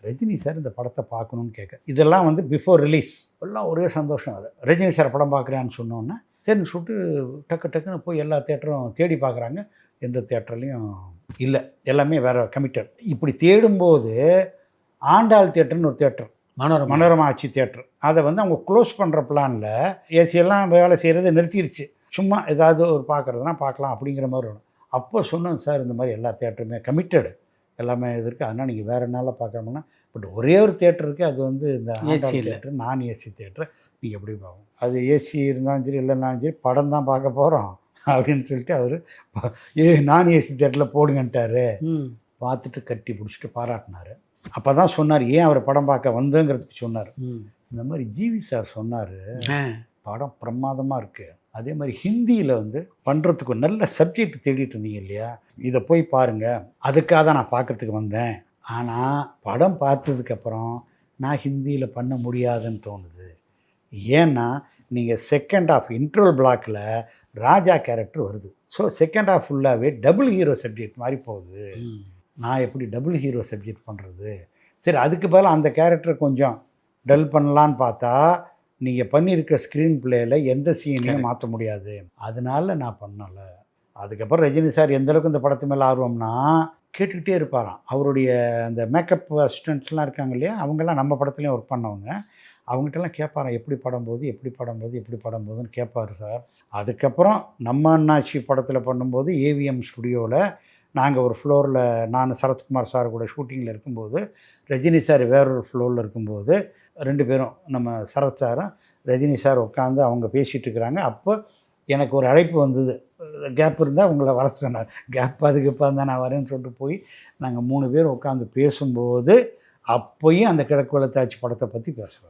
Rajini sir இந்த படத்தை பார்க்கணுன்னு கேட்க. இதெல்லாம் வந்து பிஃபோர் ரிலீஸ். எல்லாம் ஒரே சந்தோஷம் அது. ரஜினி சார் படம் பார்க்குறான்னு சொன்னோன்னே, சரின்னு சொல்லிட்டு டக்குன்னு போய் எல்லா தியேட்டரும் தேடி பார்க்குறாங்க. எந்த தியேட்டர்லேயும் இல்லை. எல்லாமே வேறு கமிட்டட். இப்படி தேடும்போது ஆண்டாள் தியேட்டர்னு ஒரு தியேட்டர், மனோரமா ஆட்சி தியேட்டர், அதை வந்து அவங்க க்ளோஸ் பண்ணுற பிளானில் ஏசியெல்லாம் வேலை செய்கிறத நிறுத்திடுச்சு. சும்மா ஏதாவது ஒரு பார்க்குறதுனா பார்க்கலாம் அப்படிங்கிற மாதிரி வரும். அப்போ சொன்னோம், சார் இந்த மாதிரி எல்லா தியேட்டருமே கமிட்டடு, எல்லாமே இது இருக்குது, அதனால் நீங்கள் வேறு நாளில் பார்க்கணும்னா, பட் ஒரே ஒரு தியேட்டர் இருக்குது, அது வந்து இந்த ஆண்டாள் தியேட்டர், நான் ஏசி தியேட்டர், நீங்கள் எப்படி பார்க்கணும், அது ஏசி இருந்தாலும் சரி இல்லைனாலும் சரி படம் தான் பார்க்க போகிறோம் அப்படின்னு சொல்லிட்டு அவர் நான் ஏசி தியேட்டரில் போடுங்கன்ட்டார். பார்த்துட்டு கட்டி பிடிச்சிட்டு பாராட்டினார். அப்போ தான் சொன்னார் ஏன் அவர் படம் பார்க்க வந்தேங்கிறதுக்கு சொன்னார். இந்த மாதிரி ஜிவி சார் சொன்னார், படம் பிரமாதமாக இருக்குது, அதே மாதிரி ஹிந்தியில் வந்து பண்ணுறதுக்கு நல்ல சப்ஜெக்ட் தேடிட்டு இருந்தீங்க இல்லையா, இதை போய் பாருங்கள், அதுக்காக தான் நான் பார்க்குறதுக்கு வந்தேன். ஆனால் படம் பார்த்ததுக்கப்புறம் நான் ஹிந்தியில் பண்ண முடியாதுன்னு தோணுது. ஏன்னா நீங்கள் செகண்ட் ஹாஃப் இன்ட்ரோல் பிளாக்கில் ராஜா கேரக்டர் வருது. ஸோ செகண்ட் ஹாஃப் ஃபுல்லாகவே டபுள் ஹீரோ சப்ஜெக்ட் மாதிரி போகுது. நான் எப்படி டபுள் ஹீரோ சப்ஜெக்ட் பண்ணுறது? சரி, அதுக்கு பதிலாக அந்த கேரக்டரை கொஞ்சம் டல் பண்ணலான்னு பார்த்தா நீங்கள் பண்ணியிருக்க ஸ்க்ரீன் பிளேயில் எந்த சீனையும் மாற்ற முடியாது. அதனால நான் பண்ணலை. அதுக்கப்புறம் ரஜினி சார் எந்தளவுக்கு இந்த படத்து மேலே ஆர்வம்னா கேட்டுக்கிட்டே இருப்பாராம். அவருடைய அந்த மேக்கப் அசிஸ்டன்ட்ஸ்லாம் இருக்காங்க இல்லையா, அவங்கெல்லாம் நம்ம படத்துலேயும் ஒர்க் பண்ணவங்க, அவங்ககிட்டலாம் கேட்பாராம் எப்படி படம் போகுதுன்னு கேட்பார் சார். அதுக்கப்புறம் நம்ம அண்ணாச்சி படத்தில் பண்ணும்போது ஏவிஎம் ஸ்டுடியோவில் நாங்கள் ஒரு ஃப்ளோரில், நான் சரத்குமார் சார் கூட ஷூட்டிங்கில் இருக்கும்போது, ரஜினி சார் வேறொரு ஃப்ளோரில் இருக்கும்போது, 2 பேரும் நம்ம சரத் சாரும் ரஜினி சார் உட்காந்து அவங்க பேசிகிட்டு இருக்கிறாங்க. அப்போ எனக்கு ஒரு அழைப்பு வந்தது, கேப் இருந்தால் உங்களை வர சொன்னார். கேப் அதுக்குப்போ தான் நான் வரேன்னு சொல்லிட்டு போய் நாங்கள் 3 பேர் உட்காந்து பேசும்போது அப்போயும் அந்த கிழக்கு வெள்ளத்தாச்சி படத்தை பற்றி பேசுவார்.